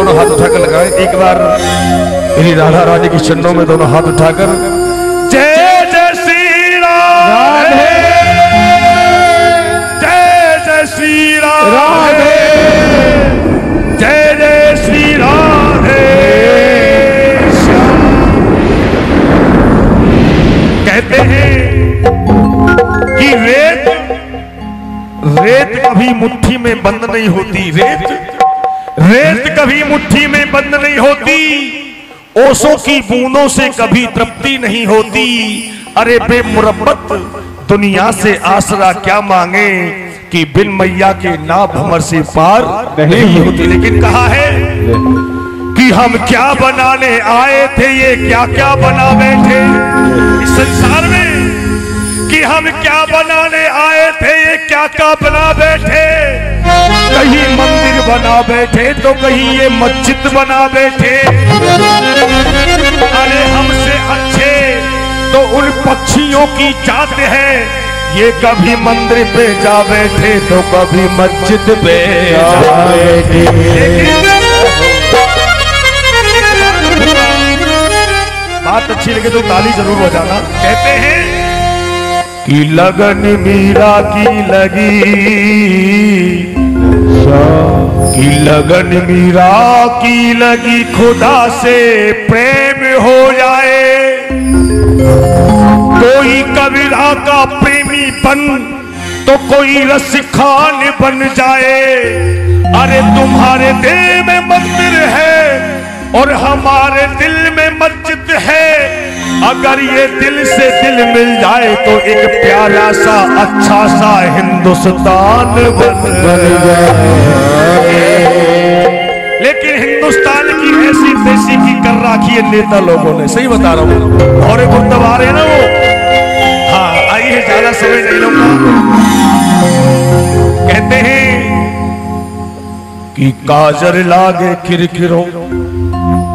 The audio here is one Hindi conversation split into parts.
दोनों हाथ उठाकर लगाए एक बार मेरी राधा रानी के चरणों में दोनों हाथ उठाकर जय जय श्री राधे, जय जय श्री राधे, जय जय श्री राधे। कहते हैं कि रेत कभी मुट्ठी में बंद नहीं होती, रेत कभी मुट्ठी में बंद नहीं होती, ओसों की बूंदों से कभी तृप्ति नहीं होती। अरे बेमुरब्बत दुनिया से आसरा क्या मांगे कि बिन मैया के ना भंवर से पार नहीं होती। लेकिन कहा है कि हम क्या बनाने आए थे, ये क्या क्या बना बैठे इस संसार में, कि हम क्या बनाने आए थे, ये क्या क्या बना बैठे। कहीं मंदिर बना बैठे तो कहीं ये मस्जिद बना बैठे। अरे हमसे अच्छे तो उन पक्षियों की जात है, ये कभी मंदिर पे जा बैठे तो कभी मस्जिद पे जा बैठे। बात अच्छी लगे तो ताली जरूर बजाना। कहते हैं कि लगन मीरा की लगी, कि लगन मीरा की लगी, खुदा से प्रेम हो जाए। कोई कबीरा का प्रेमी बन तो कोई रसिखान बन जाए। अरे तुम्हारे दिल में मंदिर है और हमारे दिल में मस्जिद है। अगर ये दिल से दिल मिल जाए तो एक प्यारा सा अच्छा सा हिंदुस्तान बन जाए। लेकिन हिंदुस्तान की ऐसी तैसी की कर रखी है नेता लोगों ने, सही बता रहा हूँ। और गुर्दब आ रहे हैं ना वो, हाँ आइए ज्यादा समय नहीं लूंगा। कहते हैं कि काजर लागे किरकिरो,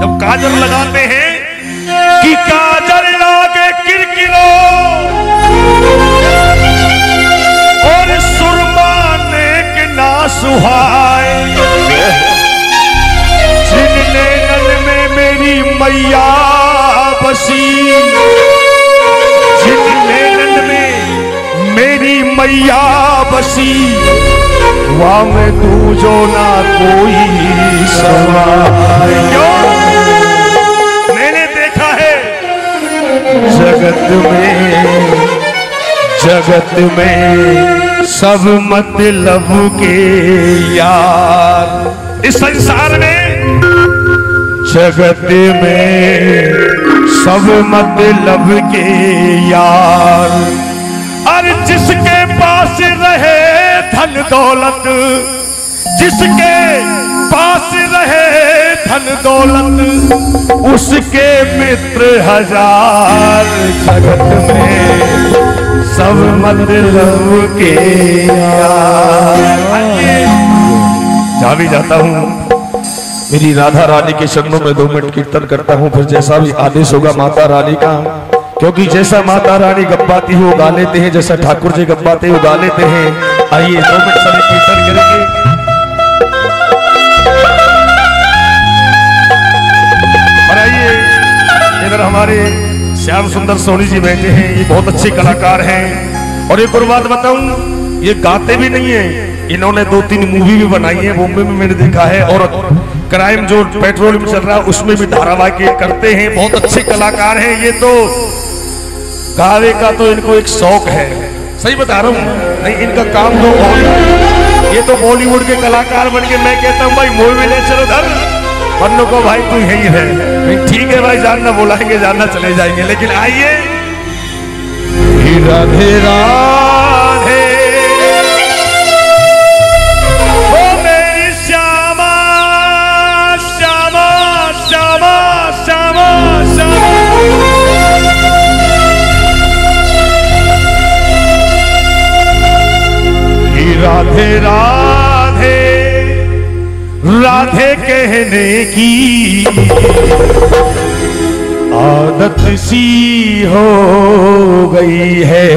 जब काजल लगाते हैं कि काजल लागे किरकिरो और सुरमा नेक ना सुहाए। जिन नैनन में मेरी मैया बसी, जिन नैनन में मेरी मैया बसी, वहाँ में तू जो ना कोई समाए। मैंने देखा है जगत में सब मतलब के यार, इस संसार में जगत में सब मतलब के यार। और जिसके पास रहे धन दौलत, जिसके पास रहे धन दौलत, उसके मित्र हजार। जगत में सब मतलब के यार। जा भी जाता हूँ, मेरी राधा रानी के चरणों में 2 मिनट कीर्तन करता हूँ, फिर जैसा भी आदेश होगा माता रानी का। क्योंकि जैसा माता रानी गब्बाती है वो गा लेते हैं, जैसा ठाकुर जी गब्बाते वो गा लेते हैं। आइए 2 मिनट समय कीर्तन करेंगे। और आइए इधर हमारे श्याम सुंदर सोनी जी बैठे हैं, ये बहुत अच्छे कलाकार हैं। और एक और बात बताऊं, ये गाते भी नहीं है, इन्होंने 2-3 मूवी भी बनाई है, बॉम्बे में मैंने देखा है। और क्राइम जो पेट्रोल में चल रहा है उसमें भी धारावाहिक करते हैं, बहुत अच्छे कलाकार हैं। ये तो गावे का तो इनको एक शौक है, सही बता रहा हूँ। नहीं इनका काम तो ये तो बॉलीवुड के कलाकार बन के, मैं कहता हूँ भाई मूवी ले चलो धर, वरना को भाई तू यही है। ठीक है भाई, जानना बुलाएंगे, जानना चले जाएंगे। लेकिन आइए राधे राधे ओ मेरी श्यामा श्यामा श्यामा श्यामा श्यामा। राधे राधे राधे कहने की आदत सी हो गई है,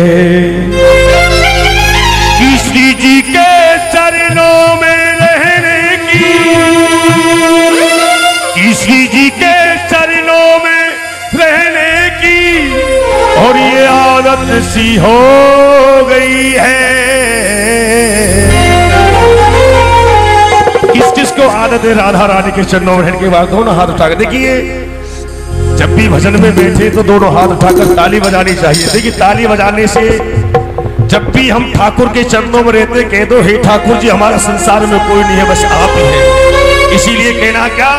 किसी जी के चरणों में रहने की आदत सी हो गई है। किस किस को आदत है राधा रानी के चरणों में रहने के बाद दोनों हाथ उठाकर देखिए, जब भी भजन में बैठे तो दोनों हाथ उठाकर ताली बजानी चाहिए। देखिए ताली बजाने से जब भी हम ठाकुर के चरणों में रहते कह दो हे ठाकुर जी हमारा संसार में कोई नहीं है बस आप ही हैं। इसीलिए कहना क्या,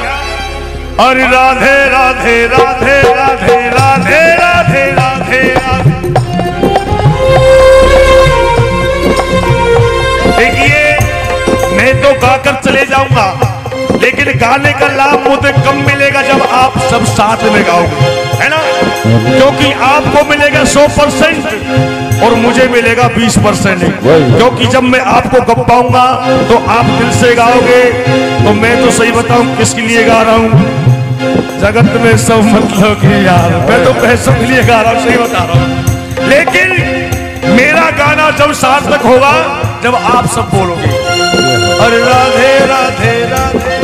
अरे राधे राधे राधे राधे राधे राधे राधे राधे। देखिए मैं तो गाकर चले जाऊंगा लेकिन गाने का लाभ मुझे कम मिलेगा जब आप सब साथ में गाओगे, है ना? क्योंकि आपको मिलेगा 100% और मुझे मिलेगा 20%। क्योंकि जब मैं आपको गप्पाऊंगा तो आप दिल से गाओगे। तो मैं तो सही बताऊं किसके लिए गा रहा हूं, जगत में सब मतलब कि यार मैं तो पैसों के लिए गा रहा हूं, सही बता रहा हूं। लेकिन मेरा गाना जब सार्थक होगा जब आप सब बोलोगे अरे राधे राधे राधे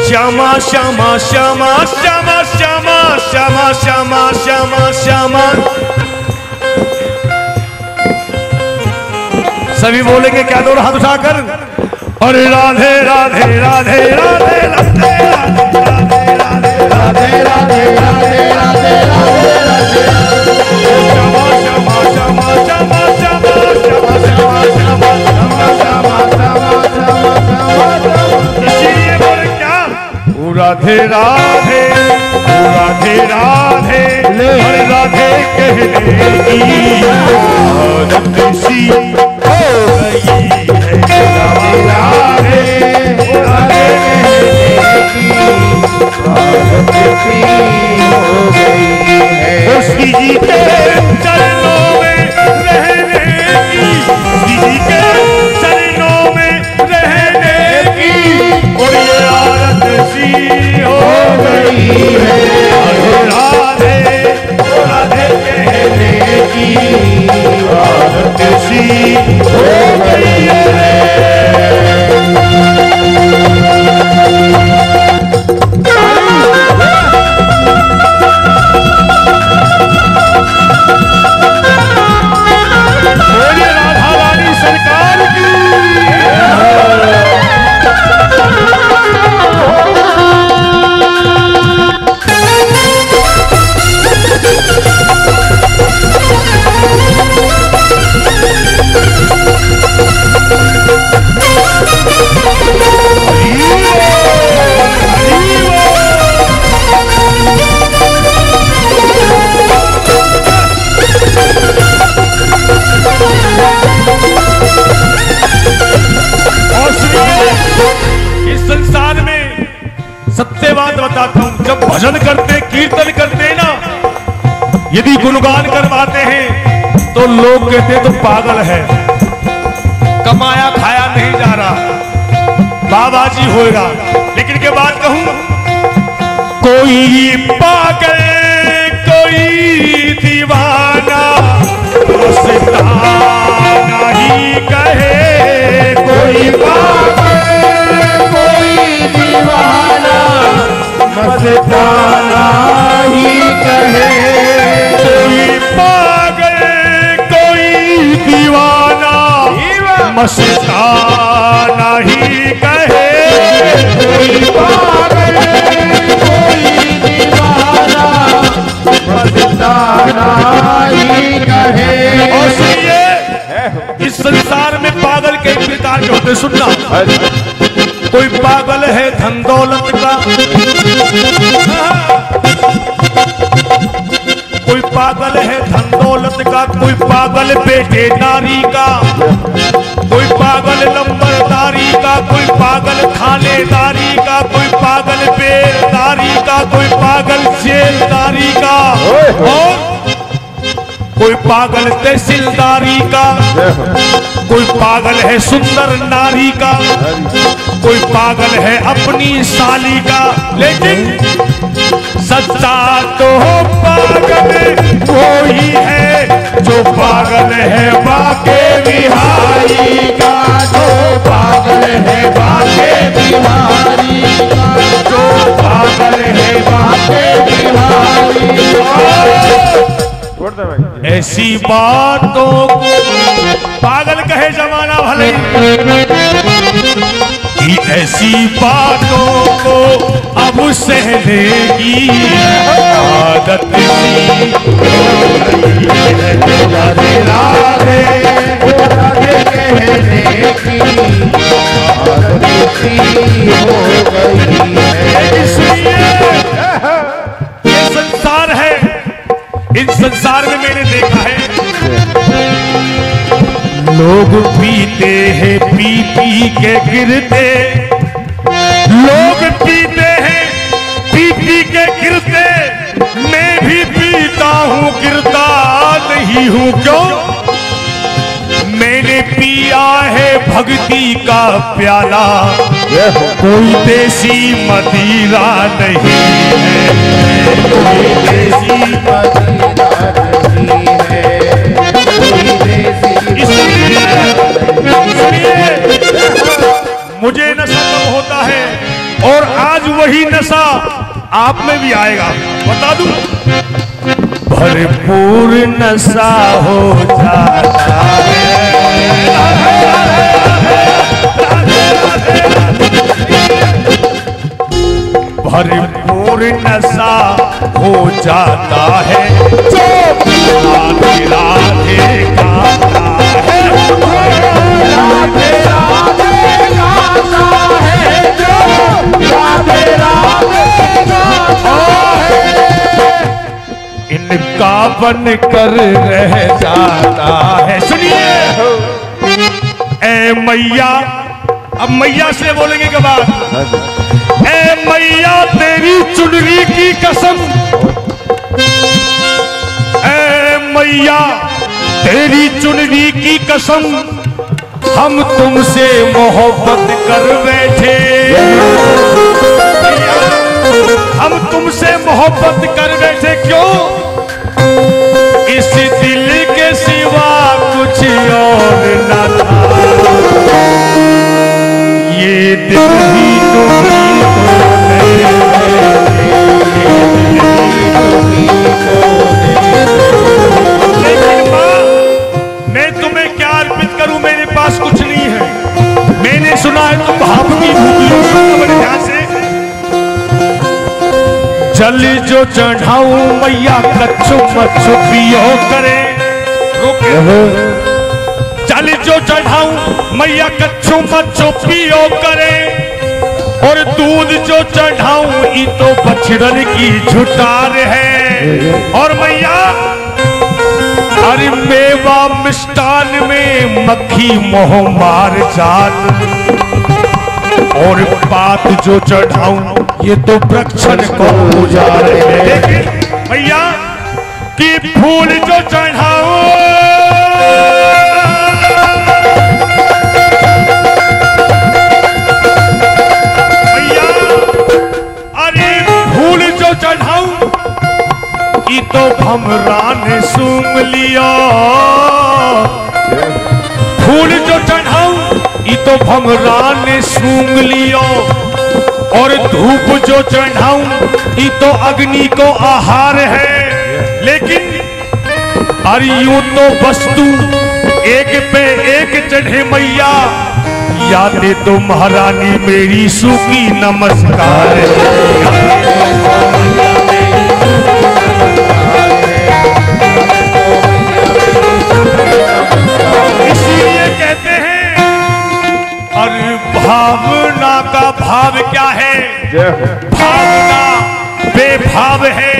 श्यामा श्यामा श्यामा श्यामा श्यामा श्यामा श्यामा श्यामा श्यामा। सभी बोलेंगे क्या दोनों हाथ उठाकर, अरे राधे राधे राधे राधे राधे राधे राधे राधे राधे राधे राधे राधे श्यामा श्यामा श्यामा श्यामा श्यामा श्यामा श्यामा श्यामा श्यामा श्यामा। इसीलिए बोले क्या, राधे राधे राधे राधे हरे राधे कहने की आदत सी हो गई है। राधे राधे कहने की आदत सी हो गई है। उसकी जी के चरणों में रहने की, उसकी जी के चरणों में रहने की और ये आदत सी हो गई है। राधे राधे कहने की आदत सी हो गई है। बोलिए राधा रानी सरकार की। इस संसार में सत्य बात बताता हूं, जब भजन करते कीर्तन करते ना यदि गुणगान करवाते हैं तो लोग कहते तो पागल है, कमाया खाया नहीं जा रहा, बाबाजी होएगा। लेकिन के बात कहूं, कोई पागल कोई दीवाना मस्ताना ही कहे, कोई पागल कोई दीवाना मस्ताना ही कहे, कोई पागल कोई दीवाना मस्ताना ही कहे, कोई पागल कोई दीवाना मस्ताना ही कहे। और सुनिए इस संसार में पागल कई प्रकार के होते, सुनना। कोई पागल है धन दौलत का, कोई पागल है धन दौलत का, कोई पागल बेटे नारी का, कोई पागल लंबरदारी का, कोई पागल थानेदारी का, कोई पागल बेलदारी का, कोई पागल जेलदारी का, और कोई पागल तहसीलदारी का, कोई पागल है सुंदर नारी का, कोई पागल है अपनी साली का। लेकिन सच्चा तो पागल वो ही है जो पागल है बाके बिहारी का, जो पागल है बाके बिहारी का, जो पागल है बाके बिहारी का। ऐसी बातों को पागल कहे जमाना भले कि ऐसी बातों को अब सहनेगी आदत सी राधे राधे कहने की आदत सी हो गई है। इसलिए ये संसार है, इस संसार में मैंने देखा है लोग पीते हैं पी पी के गिरते, लोग पीते हैं पी पी के गिरते, मैं भी पीता हूँ गिरता नहीं हूँ। क्यों? मैंने पिया है भक्ति का प्याला, कोई देसी मदिरा नहीं है, कोई देसी मदिरा नहीं है, कोई देसी। इसलिए मुझे नशा कब होता है और आज वही नशा आप में भी आएगा, बता दूं। भरपूर नशा हो जाता है, भरपूर नशा हो जाता है जो राधे राधे गाता है, राधे राधे गाता है जो राधे राधे गाता है, इनका बन कर रह जाता है। सुनिए ए मैया, अब मैया से बोलेंगे के बाद, ए मैया तेरी चुनरी की कसम, ए मैया तेरी चुनरी की कसम, हम तुमसे मोहब्बत कर बैठे, हम तुमसे मोहब्बत कर बैठे। क्यों? इस दिल के सिवा कुछ और न था, ये दिल ही तुम्हीं को लेकिन माँ मैं तुम्हें क्या अर्पित करूं, मेरे पास कुछ नहीं है। मैंने सुना है तुम भाव की भूखी हो, बड़े ध्यान से। जल जो चढ़ाऊं मैया कच्चू मच्छू पियो करे, जल जो चढ़ाऊं मैया कच्चू मच्छू पियो करे, और दूध जो चढ़ाऊं ई तो बछड़न की झुटार है। और मैया अरे मेवा मिष्टान में मक्खी मोह मार जात, और पात जो चढ़ाऊं ये तो प्रक्षण को उजाड़ है। लेकिन भैया कि फूल जो चढ़ाऊं, भैया अरे फूल जो चढ़ाऊं ये तो भमरा ने सूंघ लिया, फूल जो चढ़ाऊं ये तो भमरा ने सूंघ लिया, और धूप जो चढ़ाऊं ये तो अग्नि को आहार है। लेकिन अरे यूं तो वस्तु एक पे एक चढ़े मैया, यादें तो महारानी मेरी सूखी नमस्कार इसलिए कहते हैं अरे भावना का भाव क्या है? भावना बेभाव है,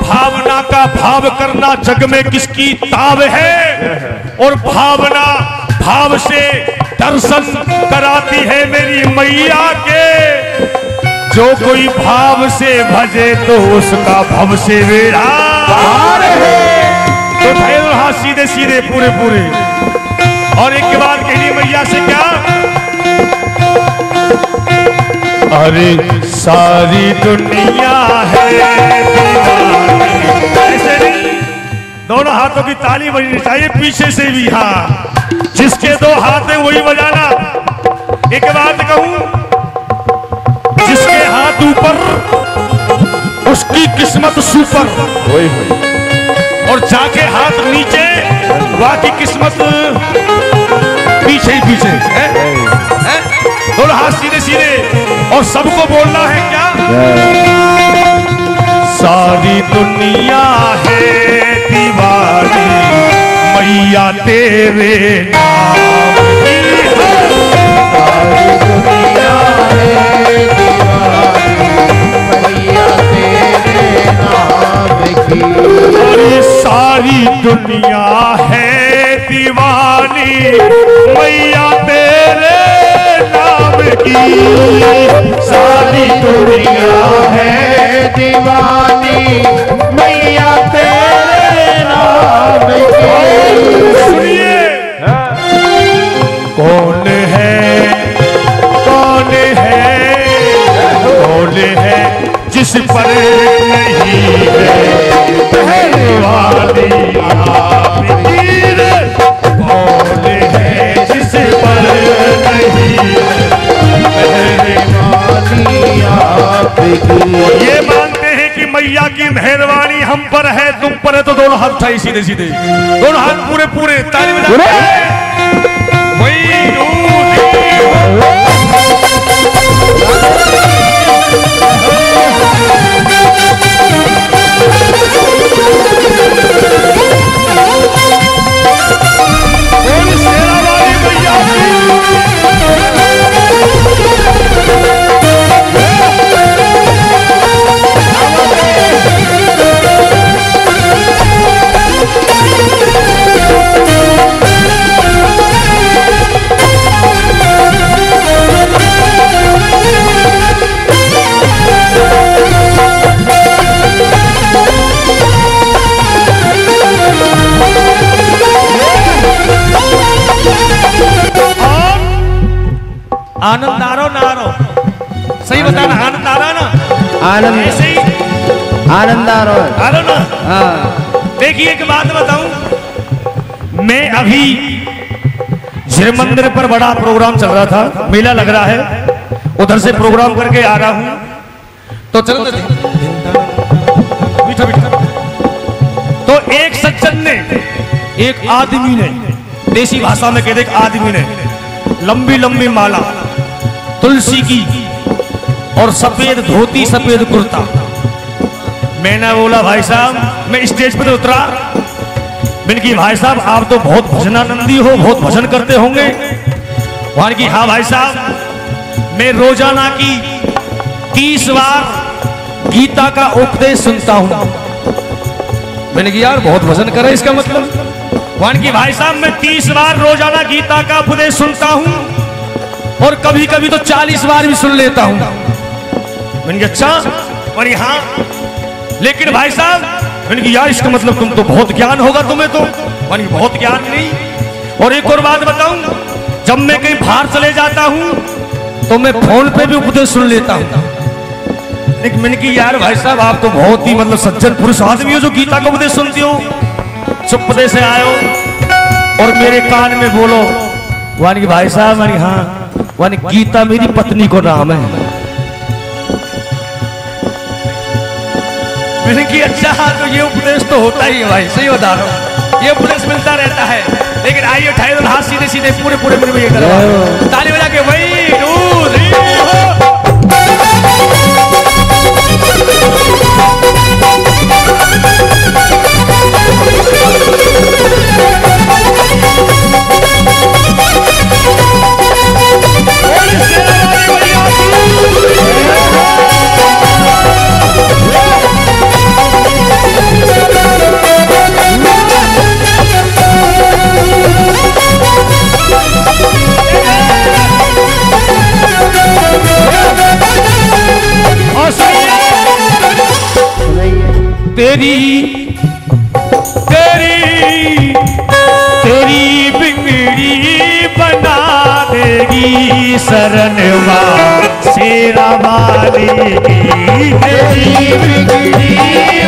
भावना का भाव करना जग में किसकी ताव है? और भावना भाव से दर्शन कराती है मेरी मैया के, जो कोई भाव से भजे तो उसका भव से बेड़ा पार है। तो धैर्य रहा सीधे सीधे पूरे पूरे। और एक के बाद कहनी मैया से क्या? अरे सारी दुनिया है ऐसे नहीं, दोनों हाथों की ताली बजनी चाहिए पीछे से भी। हाँ, जिसके दो हाथ है वही बजाना। एक बात कहूं, जिसके हाथ ऊपर उसकी किस्मत सुपर। और जाके हाथ नीचे, बाकी किस्मत पीछे ही पीछे है? दोनों हाथ सीधे सीधे और सबको बोलना है क्या? सारी दुनिया है दीवानी मैया तेरे नाम की है। सारी दुनिया है दीवानी मैया तेरे नाम की। अरे सारी दुनिया है दीवानी मैया तेरे नाम की। सारी दुनिया है दीवानी मैया तेरे नाम की। सुनिए कौन है कौन है कौन है जिस पर नहीं है पहले वाली आपकी रे। कौन है जिस पर नहीं है पहले वाली आपकी। ये मानते हैं कि मैया की मेहरबानी हम पर है, तुम पर है, तो दोनों हाथ उठाइए सीधे सीधे, दोनों हाथ पूरे पूरे ताली बजा। आनंद आ रहा ना आ रहा? सही बताना, आनंद आ रहा ना? आनंद ऐसे ही आनंद आ रहा है। आ रहा ना? हाँ देखिए एक बात बताऊं, मैं अभी शिव मंदिर पर बड़ा प्रोग्राम चल रहा था, मेला लग रहा है, उधर से प्रोग्राम करके आ रहा हूं तो चल बिठा बिठा। तो एक सज्जन ने, एक आदमी ने, देसी भाषा में कहते एक आदमी ने लंबी लंबी माला तुलसी की और सफेद धोती सफेद कुर्ता। मैंने बोला भाई साहब, मैं स्टेज पर उतरा, मैंने की भाई साहब आप तो बहुत भजनानंदी हो, बहुत भजन करते होंगे। वहां की हाँ भाई साहब, मैं रोजाना की 30 बार गीता का उपदेश सुनता हूं। मैंने कहा यार बहुत भजन करे इसका मतलब। वहां की भाई साहब मैं 30 बार रोजाना गीता का उपदेश सुनता हूं और कभी कभी तो 40 बार भी सुन लेता हूं। मैंने कहा अच्छा, और हाँ लेकिन भाई साहब, मैंने कहा यार इसका मतलब तुम तो बहुत ज्ञान होगा तुम्हें तो। मैंने बहुत ज्ञान नहीं। और एक और बात बताऊं, जब मैं कहीं बाहर चले जाता हूं तो मैं फोन पे भी उपदेश सुन लेता हूं। लेकिन मैंने कहा यार भाई साहब आप तो बहुत ही मतलब सज्जन पुरुष आदमी हो जो गीता का उपदेश सुनते हो। चुपदे से आयो और मेरे कान में बोलो, वानी की भाई साहब, वानी हाँ, वानी गीता मेरी पत्नी को नाम है। मैंने की अच्छा तो ये उपदेश तो होता ही है भाई, सही बता रहा हूँ, ये उपदेश मिलता रहता है। लेकिन आइए उठाइए हाथ सीधे सीधे पूरे पूरे पूरे ये करो, ताली बजा के वही तेरी तेरी तेरी बिगड़ी बना देगी शरण मां शेरा वाली की। तेरी बिगड़ी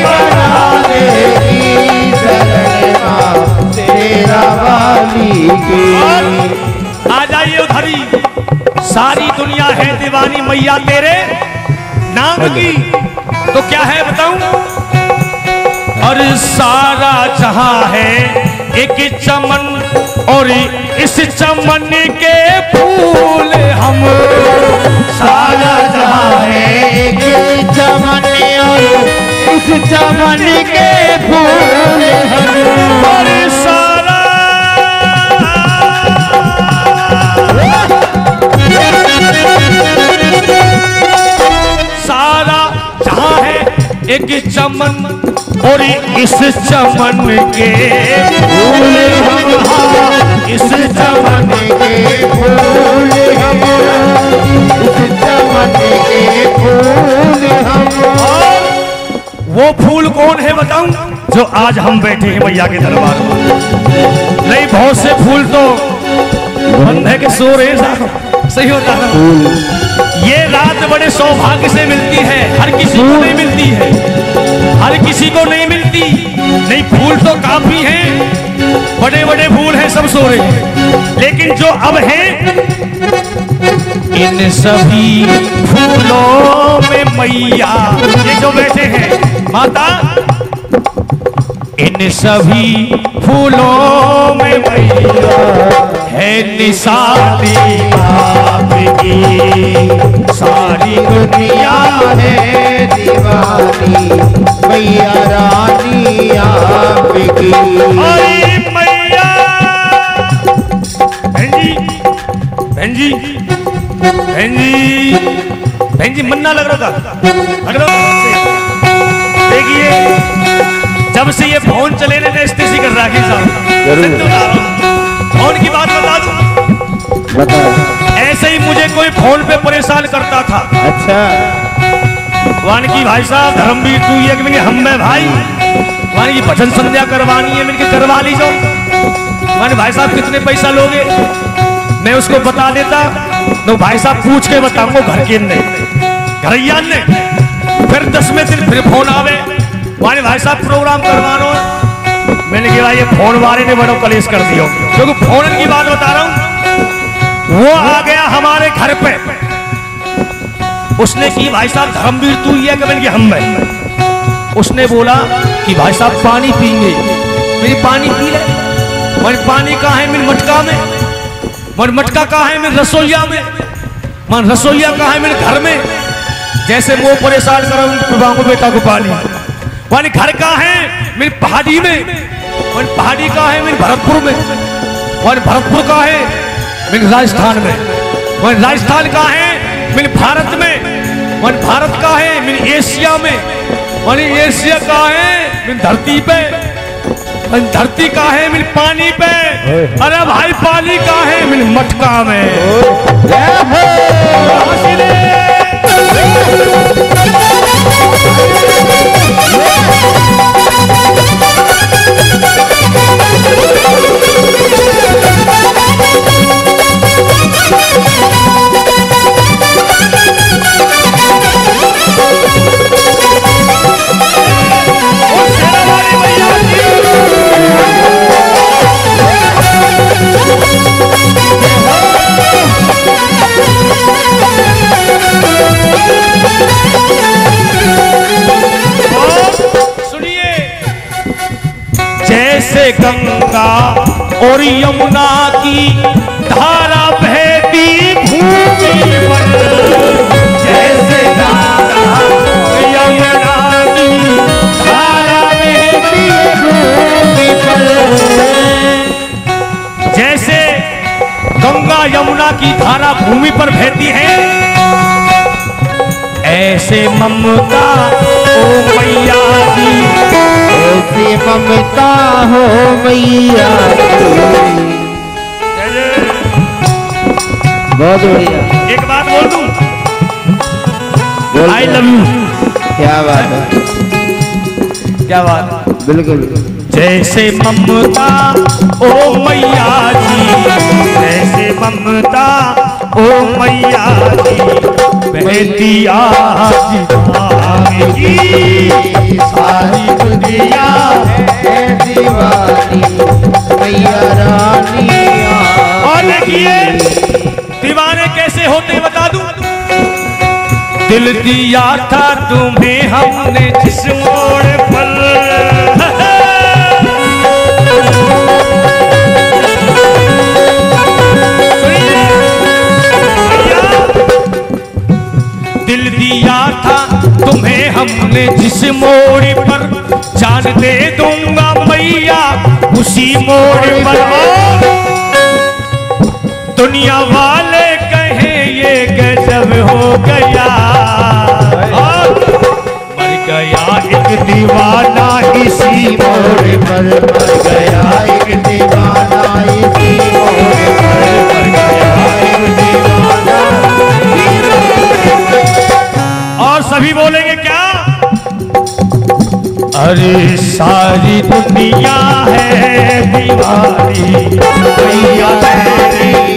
बना देगी शरण मां शेरा वाली की। आ जाइए उधरी, सारी दुनिया है दीवानी मैया तेरे नाम की। तो क्या है बताऊं? और सारा जहां है एक चमन और इस चमन के फूल हम। सारा जहां है एक चमन और इस चमन के फूल हम। और सारा सारा जहां है एक चमन और इस चमन के फूल हम। इस चमन के फूल हम, इस चमन के फूल हम। और वो फूल कौन है बताऊं? जो आज हम बैठे हैं मैया के दरबार में। नहीं, बहुत से फूल तो बंद है कि सो रहे साहब, सही होता है। ये रात बड़े सौभाग्य से मिलती है, हर किसी को नहीं मिलती है, हर किसी को नहीं मिलती। नहीं, फूल तो काफी हैं, बड़े बड़े फूल हैं, सब सो रहे हैं। लेकिन जो अब हैं, इन सभी फूलों में मैया, ये जो बैठे हैं माता, इन सभी फूलों में मैया है निशानी आपकी। सारी दुनिया है दीवानी मैया रानी आपकी। अरे मैया, बहन जी, बहन जी, बहन जी, बहन जी, मन ना लग रहा था, लग रहा था। देखिए, जब से ये फोन चले ने एस्टेसी कर रहा है, फोन की बात बता दूं, ऐसे ही मुझे कोई फोन पे परेशान करता था। अच्छा, वान की भाई साहब धर्मवीर तू ये कि हम में भाई वान की भजन संध्या करवानी है, मैंने करवा ली जाओ। वान भाई साहब कितने पैसा लोगे? मैं उसको बता देता तो भाई साहब पूछ के बताऊंगा घर के ने घरैया ने। फिर 10वें दिन फिर फोन आवे, वाने भाई साहब प्रोग्राम करवानो। मैंने कहा ये फोन वाले ने बड़ा कलेश कर दिया, क्योंकि फोन की बात बता रहा हूं। वो आ गया हमारे घर पे, उसने की भाई साहब धर्मवीर तू ये कि हम में। उसने बोला कि भाई साहब पानी पीएंगे, मेरी पानी पी ले। मैंने पानी कहाँ है? मेरी मटका में। मैंने मटका कहाँ है? मेरे रसोईया में। मन रसोईया कहाँ है? मेरे घर में। जैसे वो परेशान करो बेटा को पानी। मैंने घर कहाँ है? मेरी पहाड़ी में। मैंने पहाड़ी कहाँ है? मेरे भरतपुर में। मैंने भरतपुर कहाँ है? मेरे राजस्थान में। मैंने राजस्थान कहाँ है? मेरे भारत में। मैंने भारत कहाँ है? मेरी एशिया में। मैंने एशिया कहाँ है? मेरी धरती पे। मैंने धरती कहाँ है? मेरी पानी पे। अरे भाई पानी कहाँ है? मेरी मटका में। जैसे गंगा और यमुना की धारा बहती भूमि पर, जैसे गंगा यमुना की धारा बहती भूमि पर, जैसे गंगा यमुना की धारा भूमि पर बहती है, ऐसे ममता ओ मैया की, ऐसी ममता हो मैया। बहुत बढ़िया। एक बात बोल दूं, आई लव यू। क्या बात है, क्या बात, बिल्कुल। जैसे ममता ओ मैया जी, जैसे ममता ओ मैया जी, बहती आज की सारी दुनिया है दीवानी मैया रानी। और देखिए दीवाने कैसे होते बता दूं। दिल दिया था तुम्हें हमने जिस मोड़ पर, दिया था तुम्हें हमने जिस मोड़ पर, जान दे दूंगा मैया उसी मोड़ पर। दुनिया वाले कहे ये गजब हो गया, मर गया एक दीवाना इसी मोड़ पर, मर गया एक दीवाना इसी मोड़ पर, मर गया एक दीवाना। और सभी बोलेंगे क्या? अरे सारी दुनिया है दीवानी, मैया तेरी